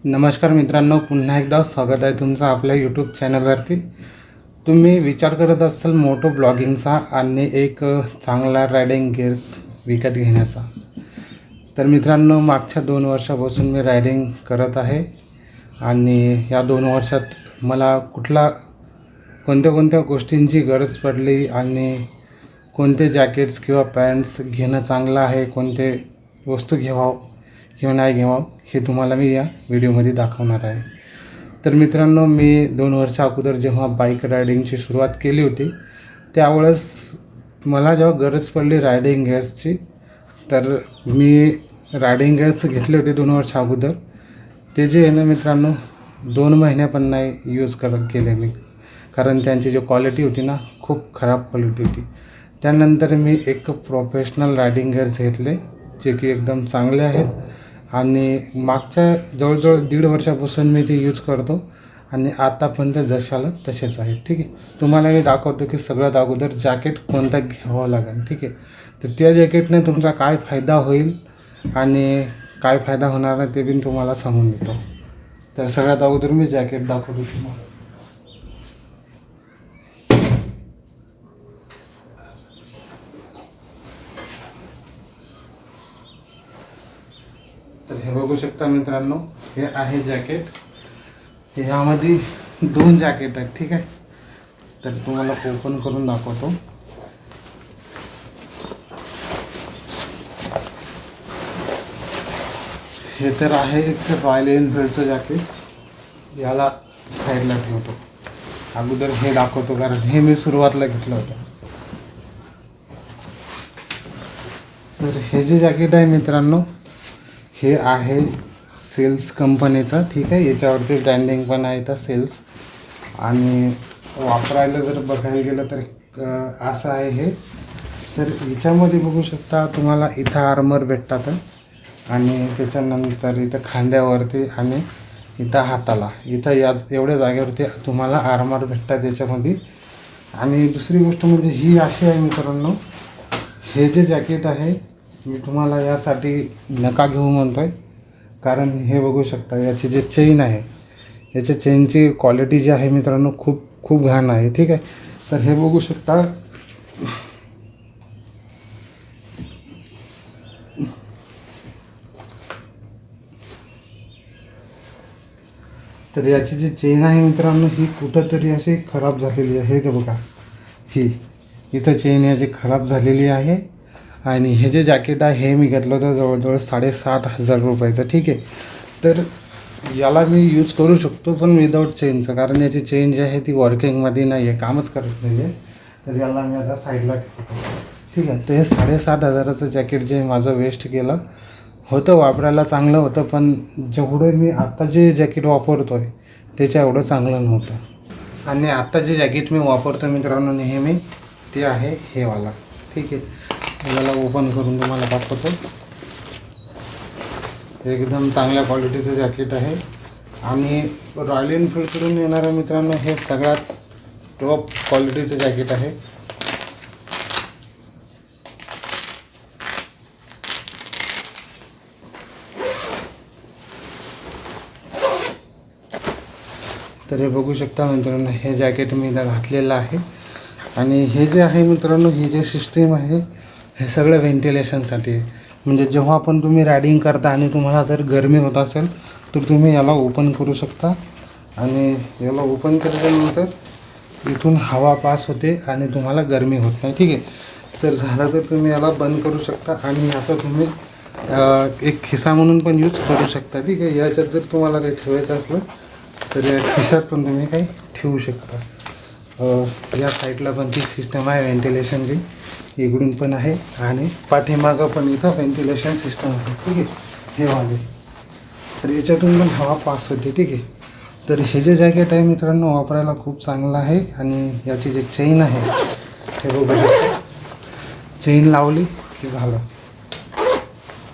नमस्कार मित्रांनो, पुन्हा एकदा स्वागत आहे तुमचं आपल्या यूट्यूब चॅनलवरती। तुम्ही विचार करत असाल मोटो ब्लॉगिंगचा आणि एक चांगला रायडिंग गिअर्स विकत घेण्याचा। तर मित्रांनो, मागच्या 2 वर्षापासून मी रायडिंग करत आहे आणि या 2 वर्षात मला कोणत्या गोष्टींची गरज पडली आणि कोणते जॅकेट्स किंवा पॅन्ट्स घेणं चांगलं आहे, कोणते वस्तू घ्यावं किंवा नाही घ्यावं हे तुम्हाला मी या व्हिडिओमध्ये दाखवणार आहे। तर मित्रांनो, मी 2 वर्षा अगोदर जेव्हा बाईक रायडिंगची सुरुवात केली होती त्यावेळेस मला जेव्हा गरज पडली रायडिंग गिअर्सची, तर मी रायडिंग गिअर्स घेतले होते 2 वर्षा अगोदर। ते जे आहे ना मित्रांनो, 2 महिने पण नाही यूज केले मी, कारण त्यांची जी क्वालिटी होती ना खूप खराब क्वालिटी होती। त्यानंतर मी एक प्रोफेशनल रायडिंग गिअर्स घेतले जे की एकदम चांगले आहेत आणि मागच्या जवळजवळ 1.5 वर्षापासून मी ते यूज करतो आणि आता पण ते जशाला तसेच आहे। ठीक आहे, तुम्हाला मी दाखवतो की सगळ्यात अगोदर जॅकेट कोणता घ्यावं लागेल। ठीक आहे, तर त्या जॅकेटने तुमचा काय फायदा होईल आणि काय फायदा होणार नाही ते पण तुम्हाला सांगून देतो। तर सगळ्यात अगोदर मी जॅकेट दाखवतो तुम्हाला। तर हे बघू शकता मित्रांनो, हे आहे जॅकेट। यामध्ये 2 जॅकेट आहेत। ठीक आहे, तर तुम्हाला ओपन करून दाखवतो। हे तर आहे एक रॉयल एनफील्डचं जॅकेट, याला साईडला ठेवतो। अगोदर हे दाखवतो कारण हे मी सुरुवातीला घेतलं होतं। तर हे जे जॅकेट आहे मित्रांनो, हे आहे सेल्स कंपनीचा। ठीक आहे, याच्यावरती ब्रँडिंग पण आहे तर सेल्स, आणि वापरायला जर बघायला गेलं तर असं आहे हे। तर याच्यामध्ये बघू शकता तुम्हाला इथं आर्मर भेटतात आणि त्याच्यानंतर इथं खांद्यावरती आणि इथं हाताला, इथं एवढ्या जागेवरती तुम्हाला आर्मर भेटतात याच्यामध्ये। आणि दुसरी गोष्ट म्हणजे ही अशी आहे मित्रांनो, हे जे जॅकेट आहे मी तुम्हाला यासाठी नका घेऊ म्हणतो आहे, कारण हे बघू शकता याची जे चेन आहे, याच्या चेनची क्वालिटी जी आहे मित्रांनो खूप घाण आहे। ठीक आहे, तर हे बघू शकता तर याची जी चेन आहे मित्रांनो ही कुठंतरी अशी खराब झालेली आहे। हे बघा, ही इथं चेन याची खराब झालेली आहे। आणि हे जे जॅकेट आहे हे मी घेतलं होतं जवळजवळ 7,500 रुपयाचं। ठीक आहे, तर याला मी यूज करू शकतो पण विदाऊट चेनचं, कारण याची चेन जी आहे ती वर्किंगमध्ये नाही आहे, कामच करत नाही आहे। तर याला मी आता साईडला ठेवतो। ठीक आहे, तर हे 7,500चं जॅकेट जे माझं वेस्ट गेलं होतं, वापरायला चांगलं होतं, पण जेवढं मी आत्ता जे जॅकेट वापरतो आहे त्याच्या एवढं चांगलं नव्हतं। आणि आत्ता जे जॅकेट मी वापरतो मित्रांनो नेहमी ते आहे हे वाला। ठीक आहे, याला ओपन करून तुम्हाला दाखवतो। एकदम चांगल्या क्वालिटीचं जॅकेट आहे आणि रॉयल एनफील्डकडून येणारं मित्रांनो हे सगळ्यात टॉप क्वालिटीचं जॅकेट आहे। तर हे बघू शकता मित्रांनो, हे जॅकेट मी इथं घातलेलं आहे आणि हे जे आहे मित्रांनो, ही जे सिस्टीम आहे हे सगळं व्हेंटिलेशनसाठी आहे। म्हणजे जेव्हा पण तुम्ही रायडिंग करता आणि तुम्हाला जर गरमी होत असेल तर तुम्ही याला ओपन करू शकता आणि याला ओपन केल्यानंतर इथून हवा पास होते आणि तुम्हाला गरमी होत नाही। ठीक आहे, तर झालं तर तुम्ही याला बंद करू शकता आणि याचा तुम्ही एक खिसा म्हणून पण यूज करू शकता। ठीक आहे, याच्यात जर तुम्हाला काही ठेवायचं असलं तर या खिशात पण तुम्ही काही ठेवू शकता। या साईडला पण ती सिस्टम आहे व्हेंटिलेशनची, इकडून पण आहे आणि पाठीमागं पण इथं व्हेंटिलेशन सिस्टम आहे। ठीक आहे, हे वाले, तर याच्यातून पण हवा पास होते। ठीक आहे, तर हे जे जॅकेट आहे मित्रांनो वापरायला खूप चांगलं आहे आणि याची जी चेन आहे हे बघू शकता, चेन लावली की झालं।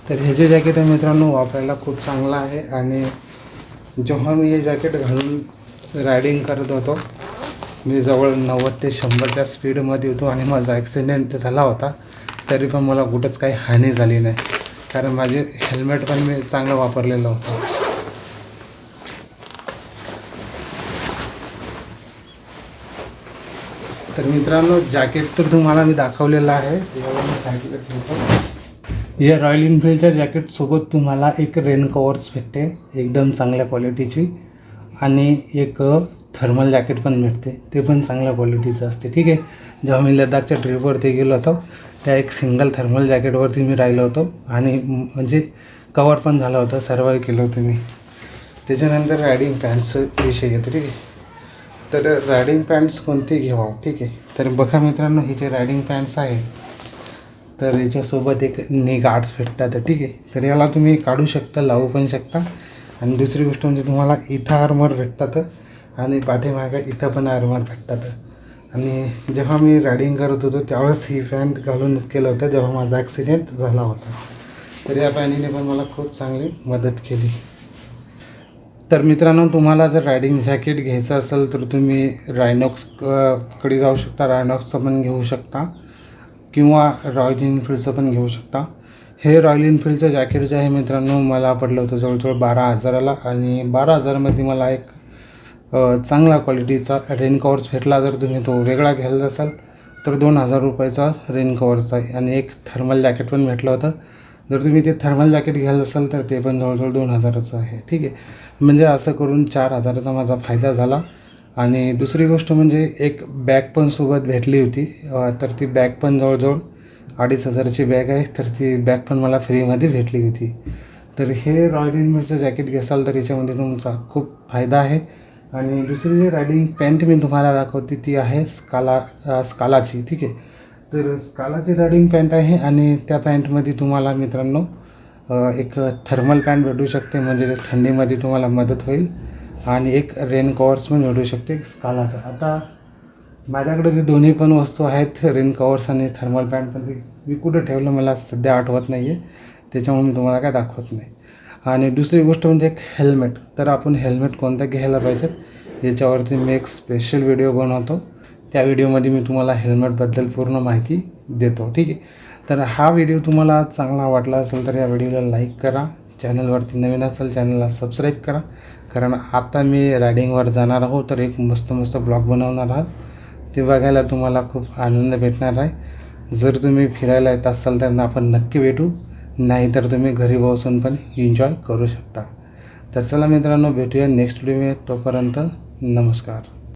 तर हे जे जॅकेट आहे मित्रांनो वापरायला खूप चांगलं आहे आणि जेव्हा मी हे जॅकेट घालून रायडिंग करत होतो मी जवळ 90 ते 100च्या स्पीडमध्ये होतो आणि माझा ॲक्सिडेंट झाला होता, तरी पण मला कुठंच काही हानी झाली नाही, कारण माझे हेल्मेट पण मी चांगलं वापरलेलं होतं। तर मित्रांनो जॅकेट तर तुम्हाला मी दाखवलेलं आहे, याला मी साईडला ठेवतो। या रॉयल एनफिल्डच्या जॅकेटसोबत तुम्हाला एक रेन कवर्स भेटते एकदम चांगल्या क्वालिटीची, आणि एक थर्मल जॅकेट पण भेटते, ते पण चांगल्या क्वालिटीचं असते। ठीक आहे, जेव्हा मी लडाखच्या ट्रिपवरती गेलो होतो त्या एक सिंगल थर्मल जॅकेटवरती मी राहिलो होतो, आणि म्हणजे कवर पण झालं होतं, सर्वाईव्ह केलं होतं मी। त्याच्यानंतर रायडिंग पॅन्ट्सचा विषय येतो। ठीक आहे, तर रायडिंग पॅन्ट्स कोणते घ्यावं? ठीक आहे, तर बघा मित्रांनो, ही जे रायडिंग पॅन्ट्स आहे तर याच्यासोबत एक नी गार्ड्स भेटतात। ठीक आहे, तर याला तुम्ही काढू शकता, लावू पण शकता, आणि दुसरी गोष्ट म्हणजे तुम्हाला इथं आर्मर भेटतात आणि पाठीमागं इथं पण आर्मर भेटतात। आणि जेव्हा मी रायडिंग करत होतो त्यावेळेस ही पॅन्ट घालून केलं होतं जेव्हा माझा ॲक्सिडेंट झाला होता, तर या पॅन्टीने पण मला खूप चांगली मदत केली। तर मित्रांनो, तुम्हाला जर रायडिंग जॅकेट घ्यायचं असेल तर तुम्ही रायनॉक्सकडे जाऊ शकता, रायनॉक्सचं पण घेऊ शकता किंवा रॉयल एनफिल्डचं पण घेऊ शकता। हे रॉयल एनफिल्डचं जॅकेट जे आहे मित्रांनो, मला पडलं होतं जवळजवळ 12,000ला, आणि 12,000मध्ये मला एक चांगला क्वालिटीचा रेन कवर्स भेटला। जर तुम्ही तो वेगळा घ्यायला असाल तर 2,000 रुपयाचा रेन कवर्स आहे, आणि एक थर्मल जॅकेट पण भेटलं होतं। जर तुम्ही ते थर्मल जॅकेट घ्यायला असाल तर ते पण जवळजवळ 2,000चं आहे। ठीक आहे, म्हणजे असं करून 4,000चा माझा फायदा झाला। आणि दुसरी गोष्ट म्हणजे एक बॅग पण सोबत भेटली होती, तर ती बॅग पण जवळजवळ 2,500ची बॅग आहे, तर ती बॅग पण मला फ्रीमध्ये भेटली होती। तर हे रॉयल एनफिल्डचं जॅकेट घ्याल तर याच्यामध्ये तुमचा खूप फायदा आहे। आणि दुसरी जी रायडिंग पॅन्ट मी तुम्हाला दाखवते ती आहे स्कालाची। ठीक आहे, तर स्कालाची रायडिंग पॅन्ट आहे, आणि त्या पॅन्टमध्ये तुम्हाला मित्रांनो एक थर्मल पॅन्ट भेटू शकते, म्हणजे थंडीमध्ये तुम्हाला मदत होईल, आणि एक रेन कवर्स पण भेटू शकते स्कालाचं। आता माझ्याकडे ते दोन्ही पण वस्तू आहेत, रेन कवर्स आणि थर्मल पॅन्ट, पण ते मी कुठं ठेवलं मला सध्या आठवत नाही आहे, त्याच्यामुळे मी तुम्हाला काय दाखवत नाही। आणि दुसरी गोष्ट म्हणजे एक हेल्मेट, तर आपण हेल्मेट कोणतं घ्यायला पाहिजेत याच्यावरती मी एक स्पेशल व्हिडिओ बनवतो, त्या व्हिडिओमध्ये मी तुम्हाला हेल्मेटबद्दल पूर्ण माहिती देतो। ठीक आहे, तर हा व्हिडिओ तुम्हाला चांगला वाटला असेल तर या व्हिडिओला लाईक करा, चॅनलवरती नवीन असेल चॅनलला सबस्क्राईब करा, कारण आता मी रायडिंगवर जाणार आहोत, तर एक मस्त ब्लॉग बनवणार आहात, ते बघायला तुम्हाला खूप आनंद भेटणार आहे। जर तुम्ही फिरायला येत असाल तर आपण नक्की भेटू, नाहीतर तुम्ही घरी बसून पण एन्जॉय करू शकता। तर चला मित्रांनो, भेटूया नेक्स्ट व्हिडिओ, तोपर्यंत नमस्कार।